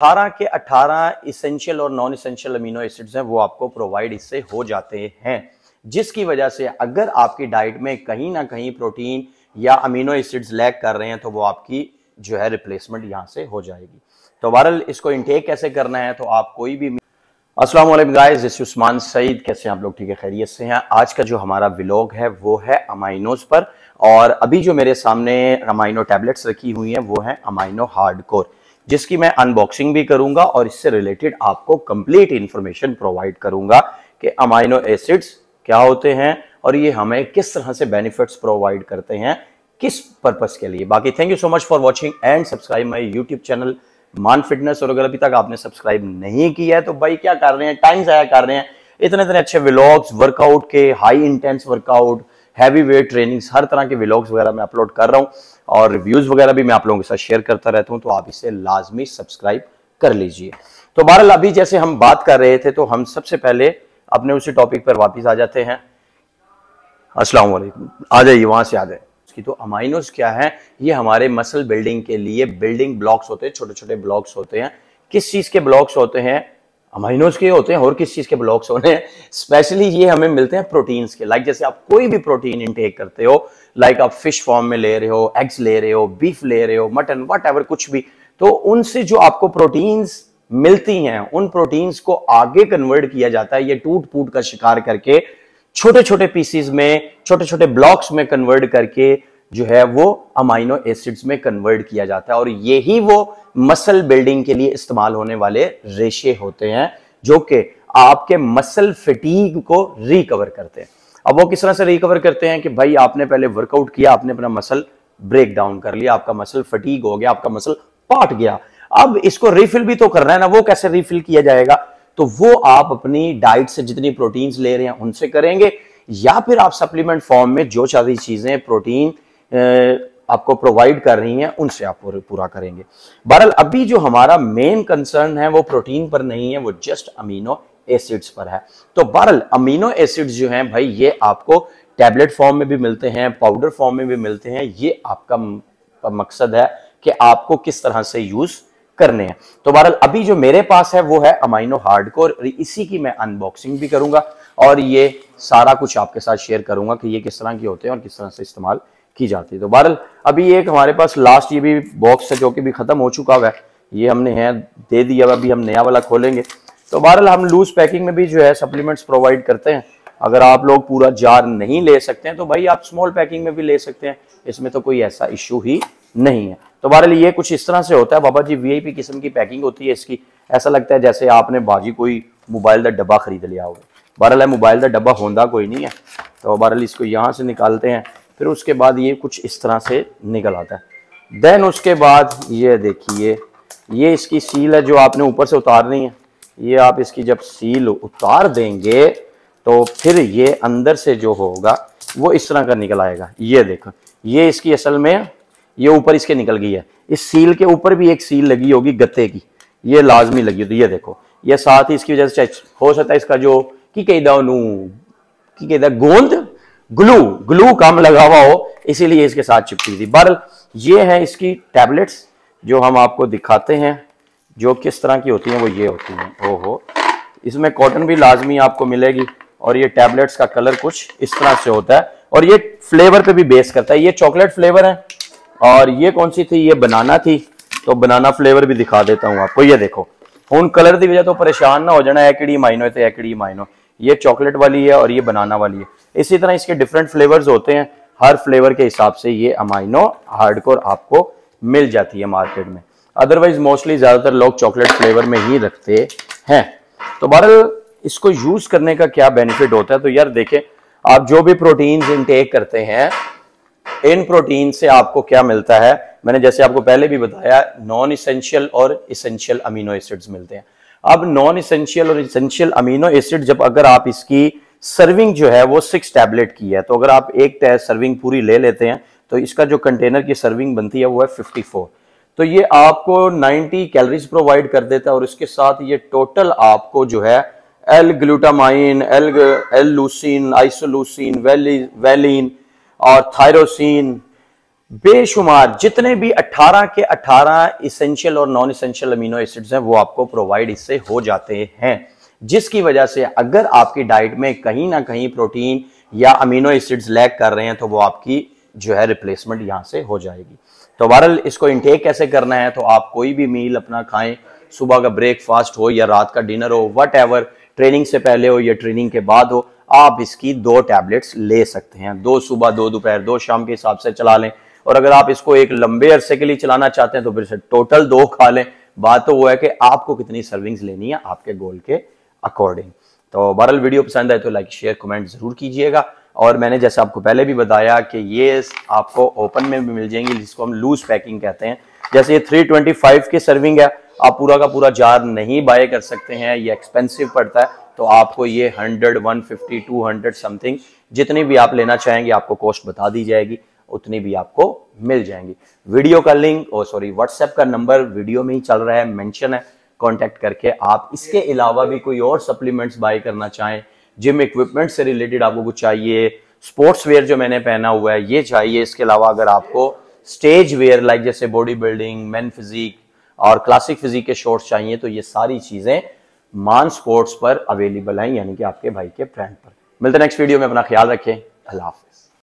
18 के 18 इसेंशियल और non essential amino acids हैं, वो आपको प्रोवाइड इससे हो जाते हैं, जिसकी वजह से अगर आपकी डाइट में कहीं ना कहीं प्रोटीन या अमीनो एसिड्स लैक कर रहे हैं तो वो आपकी जो है रिप्लेसमेंट यहां से हो जाएगी। तो बहरहाल इसको इनटेक कैसे करना है, तो आप कोई भी अस्सलाम वालेकुम guys, this is Usman Saeed. कैसे हैं आप लोग? ठीक है, खैरियत से हैं। आज का जो हमारा व्लॉग है वो है अमाइनोज पर, और अभी जो मेरे सामने अमाइनो टैबलेट्स रखी हुई हैं वो हैं अमाइनो हार्डकोर, जिसकी मैं अनबॉक्सिंग भी करूंगा और इससे रिलेटेड आपको कंप्लीट इंफॉर्मेशन प्रोवाइड करूंगा कि अमाइनो एसिड्स क्या होते हैं और ये हमें किस तरह से बेनिफिट्स प्रोवाइड करते हैं, किस पर्पस के लिए। बाकी thank you so much for watching and subscribe my YouTube channel मान फिटनेस। और अगर अभी तक आपने सब्सक्राइब नहीं किया है तो भाई क्या कर रहे हैं, टाइम जाया कर रहे हैं। इतने इतने अच्छे व्लॉग्स, वर्कआउट के, high intense workout, heavy weight trainings, हर तरह के व्लॉग्स वगैरह मैं अपलोड कर रहा हूं और रिव्यूज वगैरह भी मैं आप लोगों के साथ शेयर करता रहता हूं, तो आप इसे लाजमी सब्सक्राइब कर लीजिए। तो बहरहाल अभी जैसे हम बात कर रहे थे तो हम सबसे पहले अपने उसी टॉपिक पर वापस आ जाते हैं। अस्सलाम वालेकुम, आ जाइए, वहां से आ जाए। तो अमाइनोज क्या है? ये हमारे मसल बिल्डिंग के लिए बिल्डिंग ब्लॉक्स होते हैं, छोटे छोटे ब्लॉक्स होते हैं। किस चीज के ब्लॉक्स होते हैं? अमाइनोज के होते हैं। और किस चीज के ब्लॉक्स होते हैं? स्पेशली ये हमें मिलते हैं प्रोटीन्स के। लाइक जैसे आप कोई भी प्रोटीन इंटेक करते हो, लाइक आप फिश फॉर्म में ले रहे हो, एग्स ले रहे हो, बीफ ले रहे हो, मटन, व्हाटएवर, कुछ भी, तो उनसे जो आपको प्रोटीन्स मिलती हैं उन प्रोटीन्स को आगे कन्वर्ट किया जाता है। ये टूट फूट का शिकार करके छोटे छोटे पीसीज में, छोटे छोटे ब्लॉक्स में कन्वर्ट करके जो है वो अमाइनो एसिड्स में कन्वर्ट किया जाता है। और यही वो मसल बिल्डिंग के लिए इस्तेमाल होने वाले रेशे होते हैं जो कि आपके मसल फटीग को रिकवर करते हैं। अब वो किस तरह से रिकवर करते हैं कि भाई आपने पहले वर्कआउट किया, आपने अपना मसल ब्रेक डाउन कर लिया, आपका मसल फटीग हो गया, आपका मसल पाट गया, अब इसको रिफिल भी तो करना है ना। वो कैसे रिफिल किया जाएगा? तो वो आप अपनी डाइट से जितनी प्रोटीन्स ले रहे हैं उनसे करेंगे, या फिर आप सप्लीमेंट फॉर्म में जो सारी चीजें प्रोटीन आपको प्रोवाइड कर रही हैं उनसे आप पूरा करेंगे। बहरहाल अभी जो हमारा मेन कंसर्न है वो प्रोटीन पर नहीं है, वो जस्ट अमीनो एसिड्स पर है। तो बहरहाल अमीनो एसिड्स जो हैं भाई, ये आपको टैबलेट फॉर्म में भी मिलते हैं, पाउडर फॉर्म में भी मिलते हैं। ये आपका मकसद है कि आपको किस तरह से यूज करने हैं। तो बहरहाल अभी जो मेरे पास है वो है अमाइनो हार्डकोर, इसी की मैं अनबॉक्सिंग भी करूंगा और ये सारा कुछ आपके साथ शेयर करूंगा कि ये किस तरह के होते हैं और किस तरह से इस्तेमाल की जाती है। तो बहरहाल अभी एक हमारे पास लास्ट ये भी बॉक्स है जो कि भी खत्म हो चुका हुआ है, ये हमने है दे दिया, अभी हम नया वाला खोलेंगे। तो बहरहाल हम लूज पैकिंग में भी जो है सप्लीमेंट्स प्रोवाइड करते हैं। अगर आप लोग पूरा जार नहीं ले सकते हैं तो भाई आप स्मॉल पैकिंग में भी ले सकते हैं, इसमें तो कोई ऐसा इश्यू ही नहीं है। तो बहरहाल ये कुछ इस तरह से होता है बाबा जी, वीआईपी किस्म की पैकिंग होती है इसकी। ऐसा लगता है जैसे आपने बाजी कोई मोबाइल का डब्बा खरीद लिया होगा। बहरहाल मोबाइल का डब्बा होंदा कोई नहीं है। तो बहरहाल इसको यहाँ से निकालते हैं, फिर उसके बाद ये कुछ इस तरह से निकल आता है। देन उसके बाद ये देखिए, ये इसकी सील है जो आपने ऊपर से उतारनी है। ये आप इसकी जब सील उतार देंगे तो फिर ये अंदर से जो होगा वो इस तरह का निकल आएगा। ये देखो, ये इसकी असल में ये ऊपर इसके निकल गई है। इस सील के ऊपर भी एक सील लगी होगी गत्ते की, ये लाजमी लगी होती है। ये देखो, ये साथ ही इसकी वजह से हो सकता है इसका जो की कहता गोंद ग्लू कम लगा हुआ हो, इसीलिए इसके साथ चिपकी थी। बहरहाल ये है इसकी टैबलेट्स जो हम आपको दिखाते हैं, जो किस तरह की होती हैं वो ये होती हैं। ओहो, इसमें कॉटन भी लाजमी आपको मिलेगी और ये टैबलेट्स का कलर कुछ इस तरह से होता है और ये फ्लेवर पे भी बेस करता है। ये चॉकलेट फ्लेवर है और ये कौन सी थी? ये बनाना थी। तो बनाना फ्लेवर भी दिखा देता हूँ आपको। ये देखो, उन कलर की वजह तो परेशान ना हो जाना, एकड़ी माइनो थे एकड़ी माइनो। ये चॉकलेट वाली है और ये बनाना वाली है। इसी तरह इसके डिफरेंट फ्लेवर्स होते हैं, हर फ्लेवर के हिसाब से ये अमाइनो हार्डकोर आपको मिल जाती है मार्केट में। अदरवाइज मोस्टली ज्यादातर लोग चॉकलेट फ्लेवर में ही रखते हैं। तो बहरहाल इसको यूज करने का क्या बेनिफिट होता है? तो यार देखें, आप जो भी प्रोटीन इंटेक करते हैं, इन प्रोटीन से आपको क्या मिलता है? मैंने जैसे आपको पहले भी बताया, नॉन इसेंशियल और इसेंशियल अमीनो एसिड्स मिलते हैं। अब नॉन इसेंशियल और इसेंशियल अमीनो एसिड जब अगर आप इसकी सर्विंग जो है वो 6 टैबलेट की है, तो अगर आप एक सर्विंग पूरी ले लेते हैं तो इसका जो कंटेनर की सर्विंग बनती है वो है 54। तो ये आपको 90 कैलोरीज प्रोवाइड कर देता है और इसके साथ ये टोटल आपको जो है L glutamine, L leucine, isoleucine, valine और थायरोसिन बेशुमार जितने भी 18 के 18 इसेंशियल और नॉन इसेंशियल अमीनो एसिड्स हैं वो आपको प्रोवाइड इससे हो जाते हैं, जिसकी वजह से अगर आपकी डाइट में कहीं ना कहीं प्रोटीन या अमीनो एसिड्स लैक कर रहे हैं तो वो आपकी जो है रिप्लेसमेंट यहां से हो जाएगी। तो बहरहाल इसको इनटेक कैसे करना है, तो आप कोई भी मील अपना खाएं, सुबह का ब्रेकफास्ट हो या रात का डिनर हो, वट एवर, ट्रेनिंग से पहले हो या ट्रेनिंग के बाद हो, आप इसकी 2 टैबलेट्स ले सकते हैं। 2 सुबह 2 दोपहर 2 शाम के हिसाब से चला लें, और अगर आप इसको एक लंबे अरसे के लिए चलाना चाहते हैं तो फिर से टोटल 2 खा लें। बात तो वो है कि आपको कितनी सर्विंग्स लेनी है आपके गोल के अकॉर्डिंग। तो बहरहाल वीडियो पसंद आए तो लाइक शेयर कमेंट जरूर कीजिएगा। और मैंने जैसे आपको पहले भी बताया कि ये आपको ओपन में भी मिल जाएंगी, जिसको हम लूज पैकिंग कहते हैं। जैसे ये 325 की सर्विंग है, आप पूरा का पूरा जार नहीं बाय कर सकते हैं, ये एक्सपेंसिव पड़ता है। तो आपको ये 100, 150, 200 समथिंग जितनी भी आप लेना चाहेंगे आपको कॉस्ट बता दी जाएगी, उतनी भी आपको मिल जाएंगी। वीडियो का लिंक व्हाट्सएप का नंबर वीडियो में ही चल रहा है, मेंशन है, कांटेक्ट करके आप इसके अलावा भी कोई और सप्लीमेंट्स बाय करना चाहें, जिम इक्विपमेंट से रिलेटेड आपको कुछ चाहिए, स्पोर्ट्स वेयर जो मैंने पहना हुआ है ये चाहिए, इसके अलावा अगर आपको स्टेज वेयर लाइक जैसे बॉडी बिल्डिंग, मेन फिजिक और क्लासिक फिजिक के शॉर्ट्स चाहिए, तो ये सारी चीजें मान स्पोर्ट्स पर अवेलेबल हैं, यानी कि आपके भाई के ब्रांड पर। मिलते हैं नेक्स्ट वीडियो में, अपना ख्याल रखें, अल्लाह हाफिज।